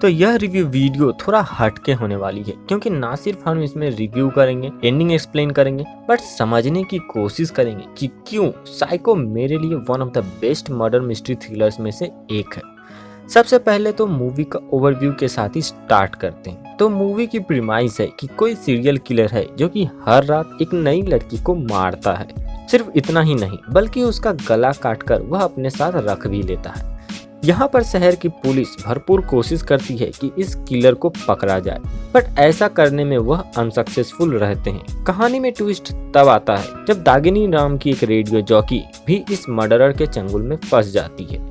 तो यह review video थोड़ा हटके होने वाली है क्योंकि ना सिर्फ हम इसमें रिव्यू करेंगे, एंडिंग एक्सप्लेन करेंगे, बट समझने की कोशिश करेंगे कि क्यों साइको मेरे लिए one of the best murder mystery thrillers में से एक है। सबसे पहले तो मूवी का ओवरव्यू के साथ ही स्टार्ट करते हैं। तो मूवी की प्रीमाइस है कि कोई सीरियल किलर है जो कि हर रात एक नई लड़की को मारता है। सिर्फ इतना ही नहीं बल्कि उसका गला काटकर वह अपने साथ रख भी लेता है। यहाँ पर शहर की पुलिस भरपूर कोशिश करती है कि इस किलर को पकड़ा जाए, बट ऐसा करने में वह अनसक्सेसफुल रहते हैं। कहानी में ट्विस्ट तब आता है जब दागिनी नाम की एक रेडियो जॉकी भी इस मर्डरर के चंगुल में फंस जाती है।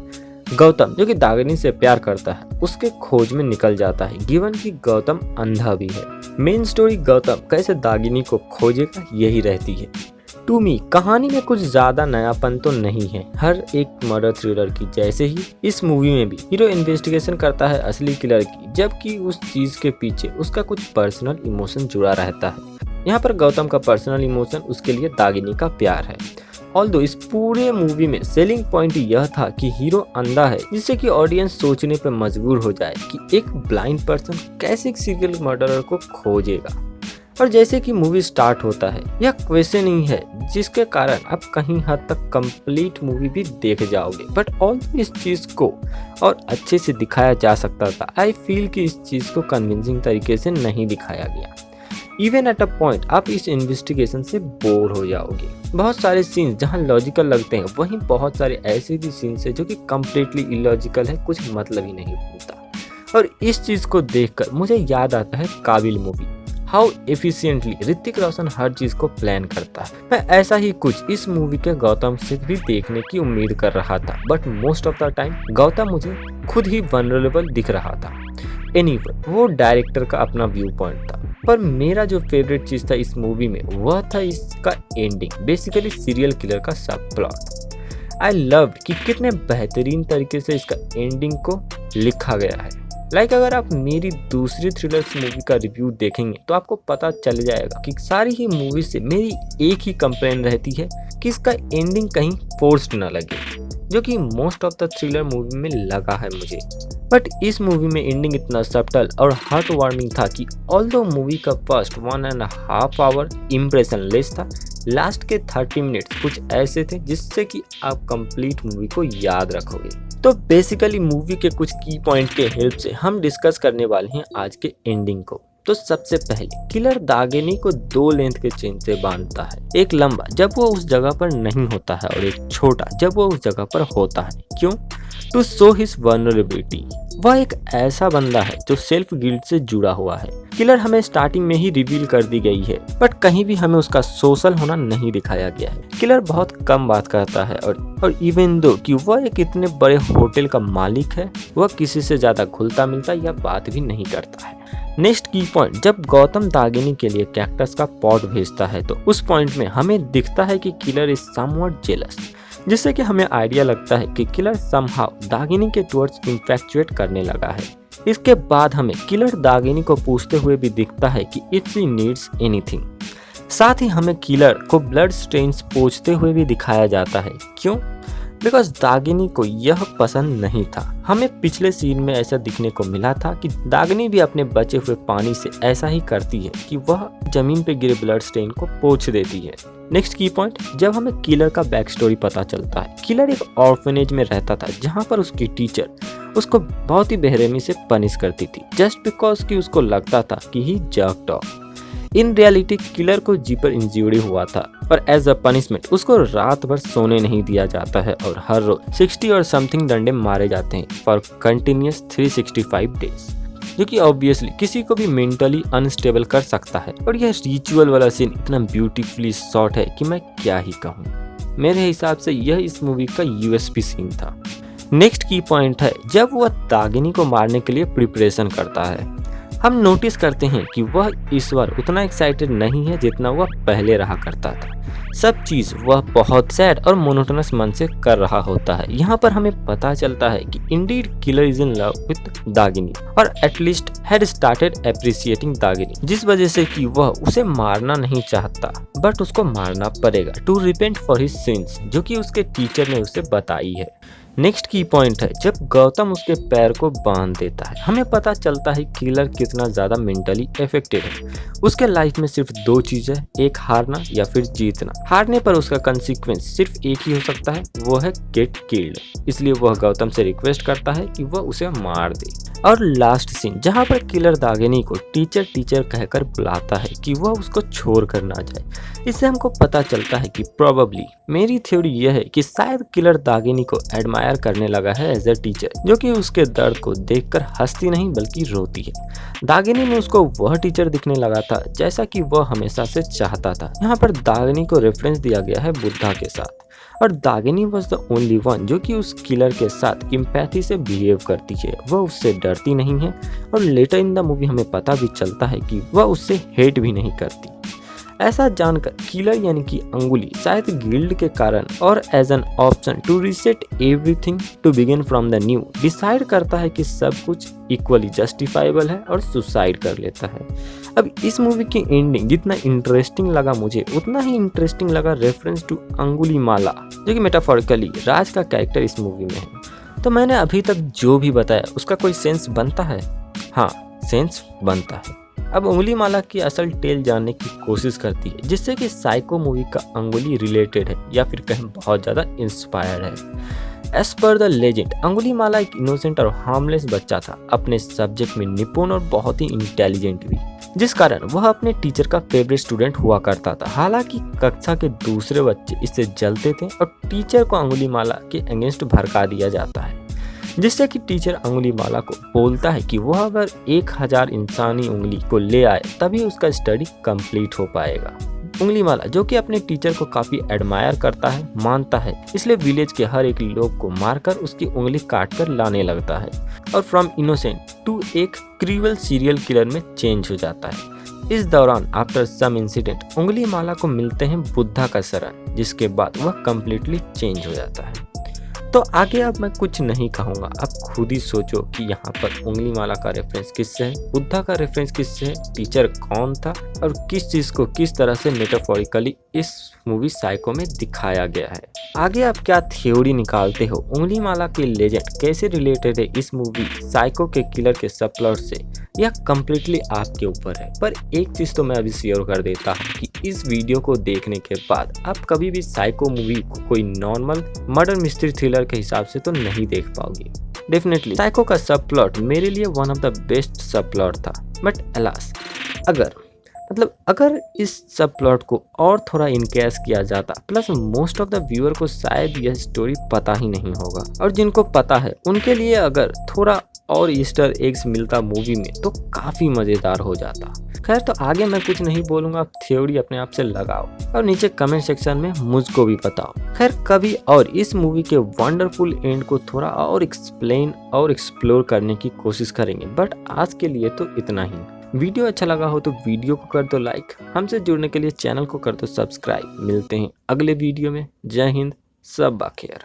गौतम, जो कि दागिनी से प्यार करता है, उसके खोज में निकल जाता है, गिवन कि गौतम अंधा भी है। मेन स्टोरी गौतम कैसे दागिनी को खोजेगा यही रहती है। टू मी कहानी में कुछ ज्यादा नयापन तो नहीं है, हर एक मर्डर थ्रिलर की जैसे ही इस मूवी में भी हीरो इन्वेस्टिगेशन करता है असली किलर की, जबकि उस चीज के पीछे उसका कुछ पर्सनल इमोशन जुड़ा रहता है। यहाँ पर गौतम का पर्सनल इमोशन उसके लिए दागिनी का प्यार है। ऑल्दो इस पूरे मूवी में सेलिंग पॉइंट यह था कि हीरो अंधा है, जिससे कि ऑडियंस सोचने पर मजबूर हो जाए कि एक ब्लाइंड पर्सन कैसे एक सीरियल मर्डरर को खोजेगा। और जैसे कि मूवी स्टार्ट होता है, यह क्वेश्चन ही है जिसके कारण आप कहीं हद तक कंप्लीट मूवी भी देख जाओगे, बट ऑल्दो इस चीज को और अच्छे से दिखाया जा सकता था। आई फील कि इस चीज को कन्विंसिंग तरीके से नहीं दिखाया गया। इवन एट अ पॉइंट आप इस इन्वेस्टिगेशन से बोर हो जाओगे। बहुत सारे सीन्स जहां लॉजिकल लगते हैं, वहीं बहुत सारे ऐसे भी सीन्स है जो कि कम्प्लीटली इलॉजिकल है, कुछ मतलब ही नहीं बनता। और इस चीज को देखकर मुझे याद आता है काबिल movie, how efficiently Hrithik Roshan हर चीज को प्लान करता है। मैं ऐसा ही कुछ इस मूवी के गौतम से भी देखने की उम्मीद कर रहा था, but most of the time Gautam मुझे खुद ही वनरेबल दिख रहा था। एनीवे, वो डायरेक्टर का अपना व्यू पॉइंट था, पर मेरा जो फेवरेट चीज था इस मूवी में वह था इसका एंडिंग, बेसिकली सीरियल किलर का सब प्लॉट। आई लव कि कितने बेहतरीन तरीके से इसका एंडिंग को लिखा गया है। अगर आप मेरी दूसरी थ्रिलर्स मूवी का रिव्यू देखेंगे तो आपको पता चल जाएगा कि सारी ही मूवी से मेरी एक ही कंप्लेन रहती है कि इसका एंडिंग कहीं फोर्स्ड ना लगे, जो कि most of the thriller movie में लगा है मुझे। बट इस मूवी में एंडिंग इतना सब्टल और हार्ट वार्मिंग था कि ऑल्दो मूवी का फर्स्ट 1.5 आवर इम्प्रेशन लेस था, लास्ट के 30 मिनट्स कुछ ऐसे थे जिससे कि आप कंप्लीट मूवी को याद रखोगे। तो बेसिकली मूवी के कुछ की पॉइंट के हेल्प से हम डिस्कस करने वाले हैं आज के एंडिंग को। तो सबसे पहले किलर दागिनी को 2 लेंथ के चेन से बांधता है, एक लंबा जब वो उस जगह पर नहीं होता है और एक छोटा जब वो उस जगह पर होता है। क्यों? To show his vulnerability. वह एक ऐसा बंदा है जो सेल्फ गिल्ट से जुड़ा हुआ है। किलर हमें स्टार्टिंग में ही रिवील कर दी गई है, बट कहीं भी हमें उसका सोशल होना नहीं दिखाया गया है। किलर बहुत कम बात करता है और इवन दो कि वह एक इतने बड़े होटल का मालिक है, वह किसी से ज्यादा घुलता मिलता या बात भी नहीं करता है। नेक्स्ट की पॉइंट, जब गौतम दागिनी के लिए कैक्टस का पॉट भेजता है तो उस पॉइंट में हमें दिखता है कि किलर इज समवॉट जेलस, जिससे कि हमें आइडिया लगता है कि किलर समहाउ दागिनी के टुवर्ड्स इन्फैक्चुएट करने लगा है। इसके बाद हमें किलर दागिनी को पूछते हुए भी दिखता है कि इफ शी नीड्स एनीथिंग। साथ ही हमें किलर को ब्लड स्टेन्स पोंछते हुए भी दिखाया जाता है। क्यों? बिकॉज दागिनी को यह पसंद नहीं था। हमें पिछले सीन में ऐसा दिखने को मिला था कि दागिनी भी अपने बचे हुए पानी से ऐसा ही करती है कि वह जमीन पे गिरे ब्लड स्टेन को पोंछ देती है। नेक्स्ट की पॉइंट, जब हमें किलर का बैक स्टोरी पता चलता है। किलर एक ऑर्फनेज में रहता था जहाँ पर उसकी टीचर उसको बहुत ही बेरहमी से पनिश करती थी, जस्ट बिकॉज कि उसको लगता था कि he jerked off. In reality killer को जी पर इंजरी हुआ था, पर एज अ पनिशमेंट उसको रात भर सोने नहीं दिया जाता है और हर रोज 60 और समथिंग डंडे मारे जाते हैं फॉर कंटिन्यूस 365 डेज, जो कि ऑब्वियसली किसी को भी मेंटली अनस्टेबल कर सकता है। और यह रिचुअल वाला सीन इतना ब्यूटीफुली शॉट है कि मैं क्या ही कहूँ। मेरे हिसाब से यह इस मूवी का यूएसपी सीन था। नेक्स्ट की पॉइंट है जब वह दागिनी को मारने के लिए प्रिपरेशन करता है। हम नोटिस करते हैं कि वह इस बार उतना एक्साइटेड नहीं है जितना वह पहले रहा करता था। सब चीज वह बहुत सैड और मोनोटोनस मन से कर रहा होता है। यहाँ पर हमें पता चलता है कि indeed killer is in love with Dagini और at least had started appreciating Dagini, जिस वजह से कि वह उसे मारना नहीं चाहता, बट उसको मारना पड़ेगा to repent for his sins, जो कि उसके टीचर ने उसे बताई है। नेक्स्ट की पॉइंट है जब गौतम उसके पैर को बांध देता है, हमें पता चलता है किलर कितना ज्यादा मेंटली अफेक्टेड है। उसके लाइफ में सिर्फ दो चीज है, एक हारना या फिर जीतना। हारने पर उसका कंसिक्वेंस सिर्फ एक ही हो सकता है, वो है गेट किल्ड। इसलिए वह गौतम से रिक्वेस्ट करता है कि वह उसे मार दे। और लास्ट सीन जहाँ पर किलर दागिनी को टीचर टीचर कहकर बुलाता है कि वह उसको छोड़ कर ना जाए। इससे हमको पता चलता है कि प्रोबेबली, मेरी थ्योरी यह है कि शायद किलर दागिनी को एडमायर करने लगा है एज अ टीचर, जो कि उसके दर्द को देखकर हंसती नहीं बल्कि रोती है। दागिनी में उसको वह टीचर दिखने लगा था जैसा कि वह हमेशा से चाहता था। यहाँ पर दागिनी को रेफरेंस दिया गया है बुद्धा के साथ, और दागिनी वॉज द ओनली वन जो कि उस किलर के साथ इम्पैथी से बिहेव करती है। वह उससे डरती नहीं है, और लेटर इन द मूवी हमें पता भी चलता है कि वह उससे हेट भी नहीं करती। ऐसा जानकर किलर यानी कि अंगुली शायद गिल्ड के कारण और as an option to reset everything to begin from the new decide करता है कि सब कुछ इक्वली जस्टिफाइबल है और सुसाइड कर लेता है। अब इस मूवी की एंडिंग जितना इंटरेस्टिंग लगा मुझे, उतना ही इंटरेस्टिंग लगा रेफरेंस टू अंगुली माला, जो कि मेटाफोरिकली राज का कैरेक्टर इस मूवी में है। तो मैंने अभी तक जो भी बताया उसका कोई सेंस बनता है? हाँ, सेंस बनता है। अब उंगली माला की असल टेल जानने की कोशिश करती है, जिससे कि साइको मूवी का अंगुली रिलेटेड है या फिर कहीं बहुत ज़्यादा इंस्पायर्ड है। एज पर द लेजेंड, अंगुली माला एक इनोसेंट और हार्मलेस बच्चा था, अपने सब्जेक्ट में निपुण और बहुत ही इंटेलिजेंट भी, जिस कारण वह अपने टीचर का फेवरेट स्टूडेंट हुआ करता था। हालांकि कक्षा के दूसरे बच्चे इससे जलते थे और टीचर को अंगुली माला के अगेंस्ट भड़का दिया जाता है, जिससे कि टीचर अंगुली माला को बोलता है कि वह अगर 1000 इंसानी उंगली को ले आए तभी उसका स्टडी कंप्लीट हो पाएगा। उंगली माला, जो कि अपने टीचर को काफी एडमायर करता है, मानता है, इसलिए विलेज के हर एक लोग को मारकर उसकी उंगली काट कर लाने लगता है और फ्रॉम इनोसेंट टू एक क्रूअल सीरियल किलर में चेंज हो जाता है। इस दौरान आफ्टर सम इंसिडेंट उंगली माला को मिलते हैं बुद्धा का शरण, जिसके बाद वह कम्प्लीटली चेंज हो जाता है। तो आगे अब मैं कुछ नहीं कहूँगा, आप खुद ही सोचो कि यहाँ पर उंगली माला का रेफरेंस किससे है, बुद्धा का रेफरेंस किससे है, टीचर कौन था और किस चीज़ को किस तरह से मेटाफोरिकली इस मूवी साइको में दिखाया गया है। आगे आप क्या थ्योरी निकालते हो, उंगली माला के लेजेंड कैसे रिलेटेड है इस मूवी साइको के किलर के सब प्लॉट से, यह कम्प्लीटली आपके ऊपर है। पर एक चीज़ तो मैं अभी शेयर कर देता हूँ कि इस वीडियो को देखने के बाद आप कभी भी साइको मूवी को कोई नॉर्मल मर्डर मिस्ट्री थ्रिलर के हिसाब से तो नहीं देख पाओगे। डेफिनेटली साइको का सब प्लॉट मेरे लिए वन ऑफ द बेस्ट सब प्लॉट था, बट अलास अगर इस सब प्लॉट को और थोड़ा इनकैश किया जाता, plus most of the viewer को शायद यह स्टोरी पता ही नहीं होगा, और जिनको पता है उनके लिए अगर थोड़ा और ईस्टर एग्स मिलता मूवी में तो काफ़ी मज़ेदार हो जाता। खैर, तो आगे मैं कुछ नहीं बोलूँगा, आप थ्योरी अपने आप से लगाओ और नीचे कमेंट सेक्शन में मुझको भी बताओ। खैर, कभी और इस मूवी के वंडरफुल एंड को थोड़ा और एक्सप्लेन और एक्सप्लोर करने की कोशिश करेंगे, बट आज के लिए तो इतना ही। वीडियो अच्छा लगा हो तो वीडियो को कर दो लाइक, हमसे जुड़ने के लिए चैनल को कर दो सब्सक्राइब। मिलते हैं अगले वीडियो में। जय हिंद, सब बाखैर।